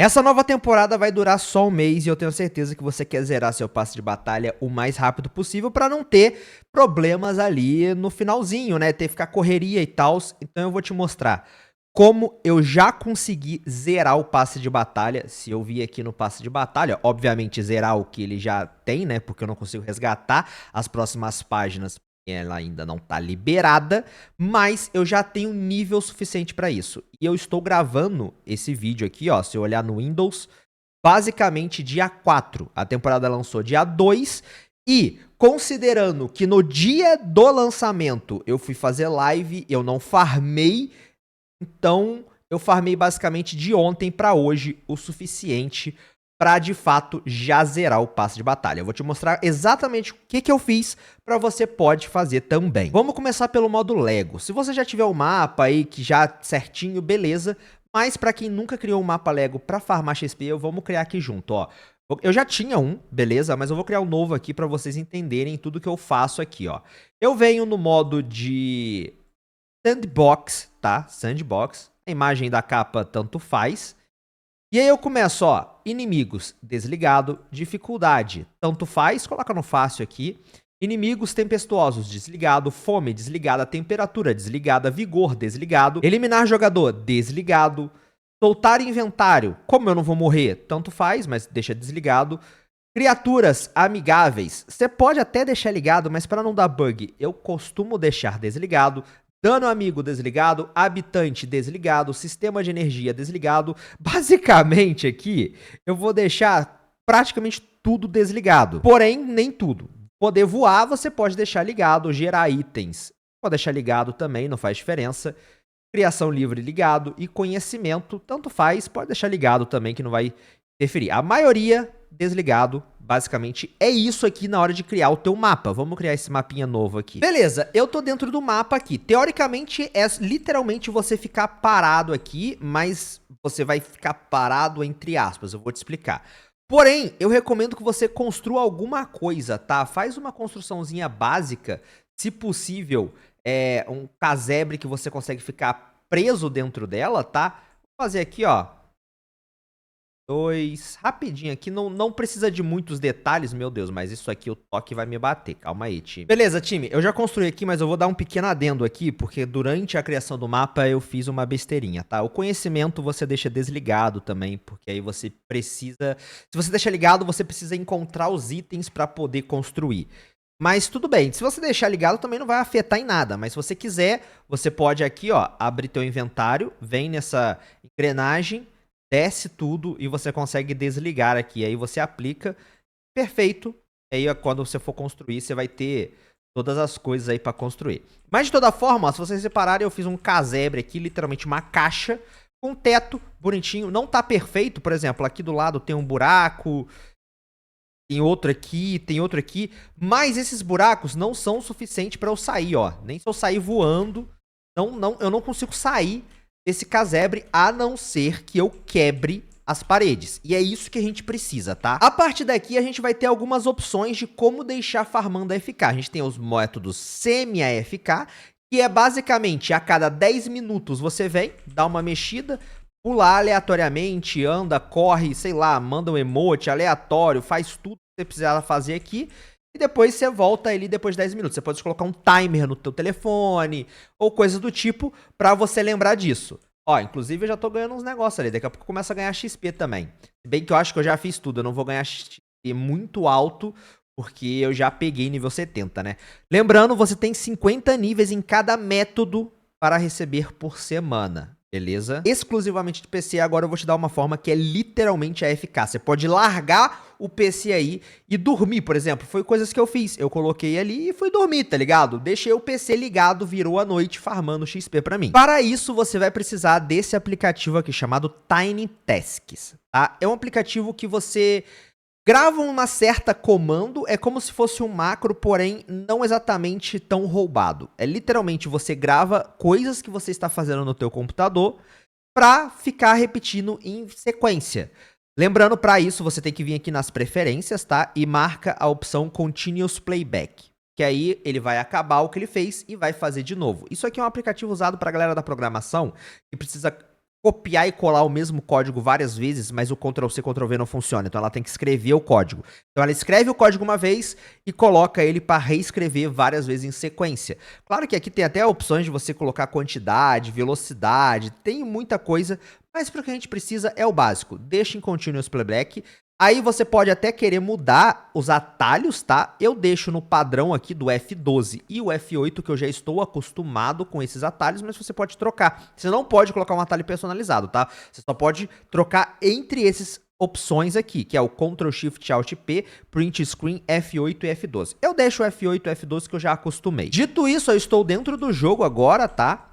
Essa nova temporada vai durar só um mês e eu tenho certeza que você quer zerar seu passe de batalha o mais rápido possível para não ter problemas ali no finalzinho, né? Ter que ficar correria e tal. Então eu vou te mostrar como eu já consegui zerar o passe de batalha. Se eu vir aqui no passe de batalha, obviamente zerar o que ele já tem, né? Porque eu não consigo resgatar as próximas páginas. Ela ainda não tá liberada, mas eu já tenho nível suficiente para isso. E eu estou gravando esse vídeo aqui, ó, se eu olhar no Windows, basicamente dia 4. A temporada lançou dia 2 e considerando que no dia do lançamento eu fui fazer live, eu não farmei, então eu farmei basicamente de ontem para hoje o suficiente para de fato já zerar o passe de batalha. Eu vou te mostrar exatamente o que eu fiz para você pode fazer também. Vamos começar pelo modo Lego. Se você já tiver o mapa aí que já certinho, beleza. Mas para quem nunca criou um mapa Lego para farmar XP, vamos criar aqui junto, ó. Eu já tinha um, beleza? Mas eu vou criar um novo aqui para vocês entenderem tudo que eu faço aqui, ó. Eu venho no modo de Sandbox, tá? Sandbox. A imagem da capa tanto faz. E aí eu começo, ó, inimigos, desligado, dificuldade, tanto faz, coloca no fácil aqui, inimigos tempestuosos, desligado, fome, desligada, temperatura, desligada, vigor, desligado, eliminar jogador, desligado, soltar inventário, como eu não vou morrer, tanto faz, mas deixa desligado, criaturas amigáveis, você pode até deixar ligado, mas para não dar bug, eu costumo deixar desligado. Dano amigo desligado, habitante desligado, sistema de energia desligado. Basicamente aqui, eu vou deixar praticamente tudo desligado. Porém, nem tudo. Poder voar, você pode deixar ligado. Gerar itens, pode deixar ligado também, não faz diferença. Criação livre ligado. E conhecimento, tanto faz, pode deixar ligado também, que não vai interferir. A maioria desligado. Basicamente, é isso aqui na hora de criar o teu mapa. Vamos criar esse mapinha novo aqui. Beleza, eu tô dentro do mapa aqui. Teoricamente, é literalmente você ficar parado aqui, mas você vai ficar parado entre aspas. Eu vou te explicar. Porém, eu recomendo que você construa alguma coisa, tá? Faz uma construçãozinha básica, se possível, um casebre que você consegue ficar preso dentro dela, tá? Vou fazer aqui, ó. Rapidinho aqui, não precisa de muitos detalhes, meu Deus, mas isso aqui o toque vai me bater, calma aí, time. Beleza, time, eu já construí aqui, mas eu vou dar um pequeno adendo aqui, porque durante a criação do mapa eu fiz uma besteirinha, tá? O conhecimento você deixa desligado também, porque aí você precisa, se você deixar ligado, você precisa encontrar os itens para poder construir. Mas tudo bem, se você deixar ligado também não vai afetar em nada, mas se você quiser, você pode aqui, ó, abrir teu inventário, vem nessa engrenagem, desce tudo e você consegue desligar aqui. Aí você aplica, perfeito. Aí quando você for construir, você vai ter todas as coisas aí para construir. Mas de toda forma, ó, se vocês repararem, eu fiz um casebre aqui, literalmente uma caixa com teto bonitinho. Não tá perfeito, por exemplo, aqui do lado tem um buraco, tem outro aqui, mas esses buracos não são o suficiente para eu sair, ó. Nem se eu sair voando, eu não consigo sair desse casebre, a não ser que eu quebre as paredes. E é isso que a gente precisa, tá? A partir daqui, a gente vai ter algumas opções de como deixar farmando AFK. A gente tem os métodos semi-AFK, que é basicamente a cada 10 minutos você vem, dá uma mexida, pula aleatoriamente, anda, corre, sei lá, manda um emote aleatório, faz tudo que você precisar fazer aqui. E depois você volta ali depois de 10 minutos. Você pode colocar um timer no teu telefone ou coisa do tipo pra você lembrar disso. Ó, inclusive eu já tô ganhando uns negócios ali. Daqui a pouco eu começo a ganhar XP também. Se bem que eu acho que eu já fiz tudo. Eu não vou ganhar XP muito alto porque eu já peguei nível 70, né? Lembrando, você tem 50 níveis em cada método para receber por semana. Beleza? Exclusivamente de PC, agora eu vou te dar uma forma que é literalmente AFK. Você pode largar o PC aí e dormir, por exemplo. Foi coisas que eu fiz. Eu coloquei ali e fui dormir, tá ligado? Deixei o PC ligado, virou a noite farmando XP pra mim. Para isso, você vai precisar desse aplicativo aqui chamado Tiny Tasks, tá? É um aplicativo que você grava uma certa comando, é como se fosse um macro, porém não exatamente tão roubado. É literalmente você grava coisas que você está fazendo no teu computador para ficar repetindo em sequência. Lembrando, para isso você tem que vir aqui nas preferências, tá? E marca a opção Continuous Playback, que aí ele vai acabar o que ele fez e vai fazer de novo. Isso aqui é um aplicativo usado para a galera da programação que precisa copiar e colar o mesmo código várias vezes, mas o Ctrl+C, Ctrl+V não funciona. Então ela tem que escrever o código. Então ela escreve o código uma vez e coloca ele para reescrever várias vezes em sequência. Claro que aqui tem até opções de você colocar quantidade, velocidade, tem muita coisa, mas para o que a gente precisa é o básico. Deixa em Continuous Playback. Aí você pode até querer mudar os atalhos, tá? Eu deixo no padrão aqui do F12 e o F8, que eu já estou acostumado com esses atalhos, mas você pode trocar. Você não pode colocar um atalho personalizado, tá? Você só pode trocar entre esses opções aqui, que é o Ctrl+Shift+Alt+P, Print Screen, F8 e F12. Eu deixo o F8 e F12 que eu já acostumei. Dito isso, eu estou dentro do jogo agora, tá?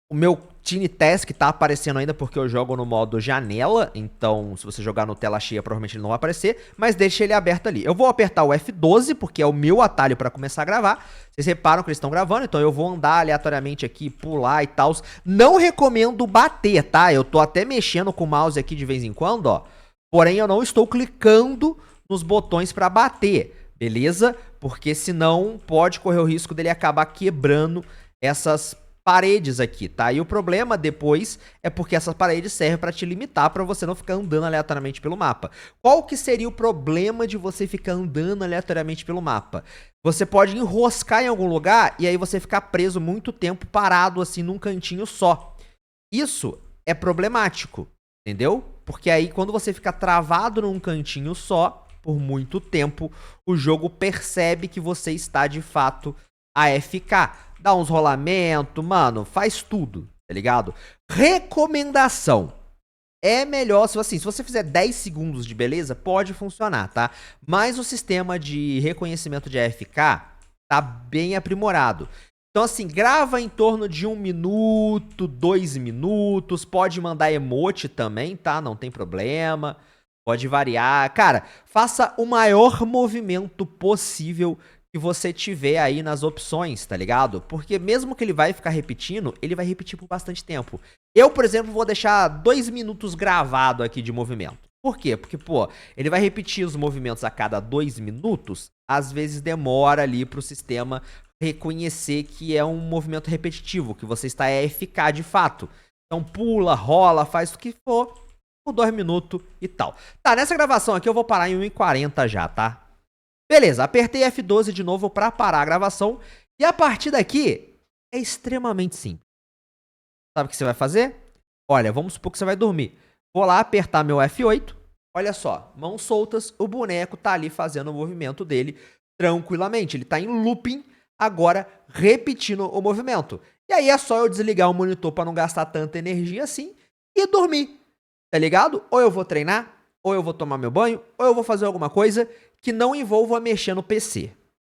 O meu Tiny Task tá aparecendo ainda porque eu jogo no modo janela, então se você jogar no tela cheia provavelmente ele não vai aparecer, mas deixa ele aberto ali. Eu vou apertar o F12 porque é o meu atalho para começar a gravar. Vocês reparam que eles estão gravando, então eu vou andar aleatoriamente aqui, pular e tal. Não recomendo bater, tá? Eu tô até mexendo com o mouse aqui de vez em quando, ó. Porém eu não estou clicando nos botões para bater, beleza? Porque senão pode correr o risco dele acabar quebrando essas paredes aqui, tá? E o problema depois é porque essas paredes servem para te limitar, para você não ficar andando aleatoriamente pelo mapa. Qual que seria o problema de você ficar andando aleatoriamente pelo mapa? Você pode enroscar em algum lugar e aí você ficar preso muito tempo parado assim num cantinho só. Isso é problemático, entendeu? Porque aí quando você fica travado num cantinho só por muito tempo, o jogo percebe que você está de fato AFK. Dá uns rolamentos, mano, faz tudo, tá ligado? Recomendação. É melhor, se você fizer 10 segundos de beleza, pode funcionar, tá? Mas o sistema de reconhecimento de AFK tá bem aprimorado. Então, assim, grava em torno de 1 minuto, 2 minutos, pode mandar emote também, tá? Não tem problema, pode variar. Cara, faça o maior movimento possível que você tiver aí nas opções, tá ligado? Porque mesmo que ele vai ficar repetindo, ele vai repetir por bastante tempo. Eu, por exemplo, vou deixar 2 minutos gravado aqui de movimento. Por quê? Porque, pô, ele vai repetir os movimentos a cada 2 minutos, às vezes demora ali pro sistema reconhecer que é um movimento repetitivo, que você está AFK de fato. Então pula, rola, faz o que for, por 2 minutos e tal. Tá, nessa gravação aqui eu vou parar em 1h40 já, tá? Beleza, apertei F12 de novo para parar a gravação. E a partir daqui é extremamente simples. Sabe o que você vai fazer? Olha, vamos supor que você vai dormir. Vou lá apertar meu F8. Olha só, mãos soltas, o boneco tá ali fazendo o movimento dele tranquilamente. Ele tá em looping, agora repetindo o movimento. E aí é só eu desligar o monitor para não gastar tanta energia assim e dormir. Tá ligado? Ou eu vou treinar, ou eu vou tomar meu banho, ou eu vou fazer alguma coisa que não envolva mexer no PC.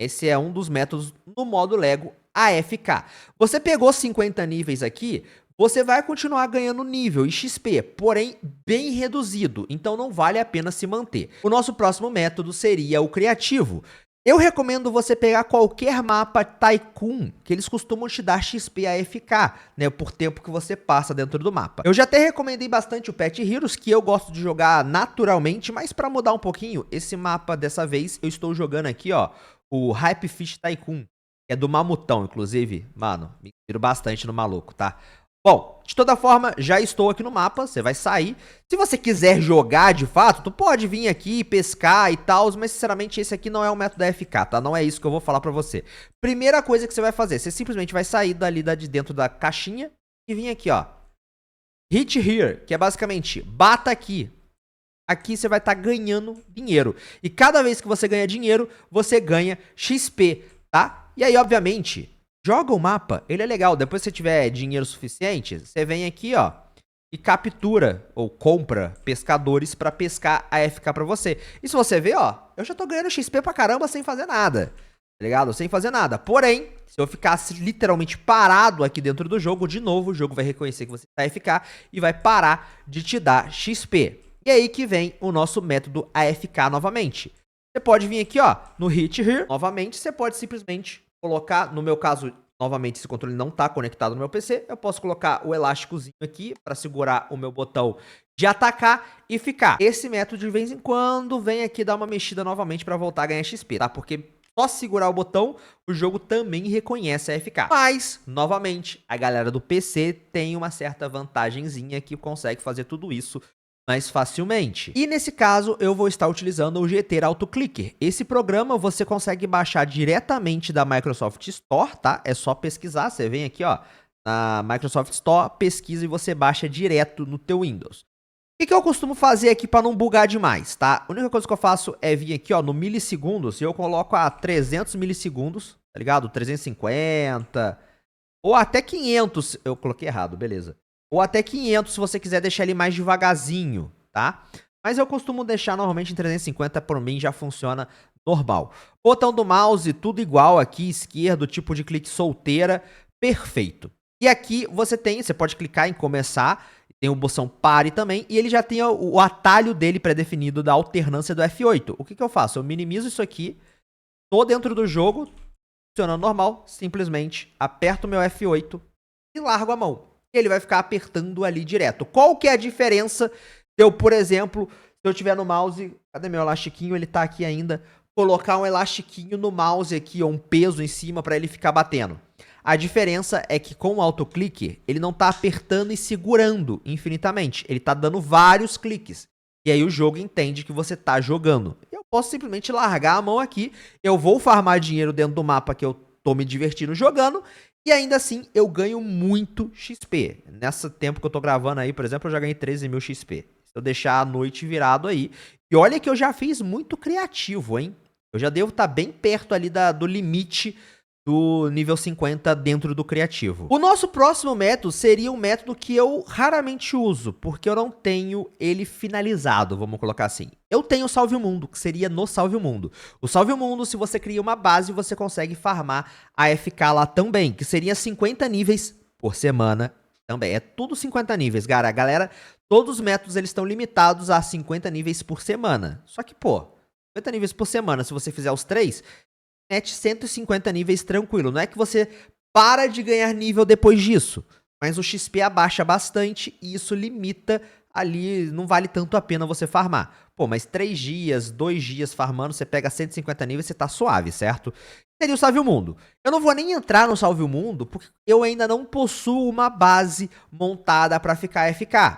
Esse é um dos métodos no modo Lego AFK. Você pegou 50 níveis aqui, você vai continuar ganhando nível e XP, porém bem reduzido, então não vale a pena se manter. O nosso próximo método seria o criativo. Eu recomendo você pegar qualquer mapa Tycoon, que eles costumam te dar XP AFK, né, por tempo que você passa dentro do mapa. Eu já até recomendei bastante o Pet Heroes, que eu gosto de jogar naturalmente, mas para mudar um pouquinho, esse mapa dessa vez eu estou jogando aqui, ó, o Hype Fish Tycoon, que é do Mamutão, inclusive, mano, me inspiro bastante no maluco, tá? Bom, de toda forma, já estou aqui no mapa, você vai sair. Se você quiser jogar de fato, tu pode vir aqui pescar e tal, mas sinceramente esse aqui não é o método AFK, tá? Não é isso que eu vou falar pra você. Primeira coisa que você vai fazer, você simplesmente vai sair dali de dentro da caixinha e vir aqui, ó. Hit here, que é basicamente, bata aqui. Aqui você vai estar ganhando dinheiro. E cada vez que você ganha dinheiro, você ganha XP, tá? E aí, obviamente, joga o mapa, ele é legal. Depois que você tiver dinheiro suficiente, você vem aqui, ó, e captura ou compra pescadores pra pescar a AFK pra você. E se você ver, ó, eu já tô ganhando XP pra caramba sem fazer nada, tá ligado? Sem fazer nada. Porém, se eu ficasse literalmente parado aqui dentro do jogo, de novo, o jogo vai reconhecer que você tá AFK e vai parar de te dar XP. E aí que vem o nosso método AFK novamente. Você pode vir aqui, ó, no Hit Here, novamente, você pode simplesmente colocar, no meu caso, novamente, esse controle não está conectado no meu PC, eu posso colocar o elásticozinho aqui para segurar o meu botão de atacar e ficar. Esse método, de vez em quando, vem aqui dar uma mexida novamente para voltar a ganhar XP, tá? Porque só segurar o botão, o jogo também reconhece a AFK. Mas, novamente, a galera do PC tem uma certa vantagenzinha que consegue fazer tudo isso mais facilmente. E nesse caso, eu vou estar utilizando o GT AutoClicker. Esse programa você consegue baixar diretamente da Microsoft Store, tá? É só pesquisar, você vem aqui, ó, na Microsoft Store, pesquisa e você baixa direto no teu Windows. O que eu costumo fazer aqui para não bugar demais, tá? A única coisa que eu faço é vir aqui, ó, no milissegundos, e eu coloco a 300 milissegundos, tá ligado? 350, ou até 500, eu coloquei errado, beleza. Ou até 500 se você quiser deixar ele mais devagarzinho, tá? Mas eu costumo deixar normalmente em 350, por mim já funciona normal. Botão do mouse, tudo igual aqui, esquerdo, tipo de clique solteira, perfeito. E aqui você pode clicar em começar, tem o botão pare também, e ele já tem o atalho dele pré-definido da alternância do F8. O que eu faço? Eu minimizo isso aqui, tô dentro do jogo, funcionando normal, simplesmente aperto o meu F8 e largo a mão. Ele vai ficar apertando ali direto. Qual que é a diferença se eu, por exemplo, se eu tiver no mouse, cadê meu elastiquinho? Ele tá aqui ainda, colocar um elastiquinho no mouse aqui, ou um peso em cima para ele ficar batendo. A diferença é que com o autoclicker, ele não tá apertando e segurando infinitamente. Ele tá dando vários cliques. E aí o jogo entende que você tá jogando. Eu posso simplesmente largar a mão aqui, eu vou farmar dinheiro dentro do mapa que eu tô me divertindo jogando, e ainda assim eu ganho muito XP. Nesse tempo que eu tô gravando aí, por exemplo, eu já ganhei 13 mil XP. Se eu deixar a noite virado aí. E olha que eu já fiz muito criativo, hein? Eu já devo estar bem perto ali do limite do nível 50 dentro do criativo. O nosso próximo método seria um método que eu raramente uso, porque eu não tenho ele finalizado, vamos colocar assim. Eu tenho o Salve o Mundo, que seria no Salve o Mundo. O Salve o Mundo, se você cria uma base, você consegue farmar a AFK lá também, que seria 50 níveis por semana também. É tudo 50 níveis, galera. Todos os métodos eles estão limitados a 50 níveis por semana. Só que, pô, 50 níveis por semana, se você fizer os 3, mete 150 níveis tranquilo. Não é que você para de ganhar nível depois disso, mas o XP abaixa bastante e isso limita ali, não vale tanto a pena você farmar. Pô, mas 3 dias, 2 dias farmando, você pega 150 níveis, você tá suave, certo? Seria o Salve o Mundo. Eu não vou nem entrar no Salve o Mundo, porque eu ainda não possuo uma base montada para ficar FK.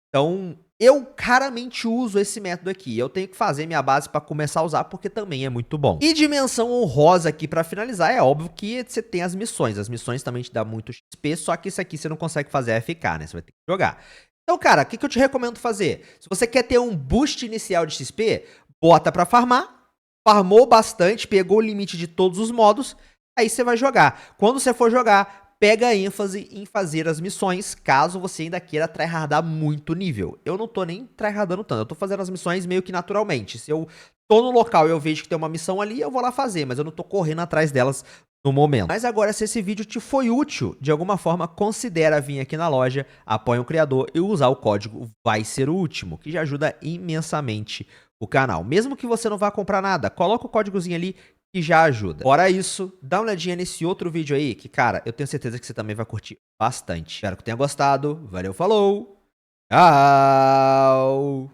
Então, eu raramente uso esse método aqui. Eu tenho que fazer minha base para começar a usar, porque também é muito bom. E dimensão honrosa aqui para finalizar, é óbvio que você tem as missões. As missões também te dão muito XP, só que isso aqui você não consegue fazer AFK, né? Você vai ter que jogar. Então, cara, o que eu te recomendo fazer? Se você quer ter um boost inicial de XP, bota para farmar. Farmou bastante, pegou o limite de todos os modos, aí você vai jogar. Quando você for jogar, pega ênfase em fazer as missões, caso você ainda queira tryhardar muito nível. Eu não tô nem tryhardando tanto, eu tô fazendo as missões meio que naturalmente. Se eu tô no local e eu vejo que tem uma missão ali, eu vou lá fazer, mas eu não tô correndo atrás delas no momento. Mas agora, se esse vídeo te foi útil, de alguma forma, considera vir aqui na loja, apoia o criador e usar o código Vai Ser o Último, que já ajuda imensamente o canal. Mesmo que você não vá comprar nada, coloca o códigozinho ali que já ajuda. Fora isso, dá uma olhadinha nesse outro vídeo aí, que, cara, eu tenho certeza que você também vai curtir bastante. Espero que tenha gostado. Valeu, falou! Tchau!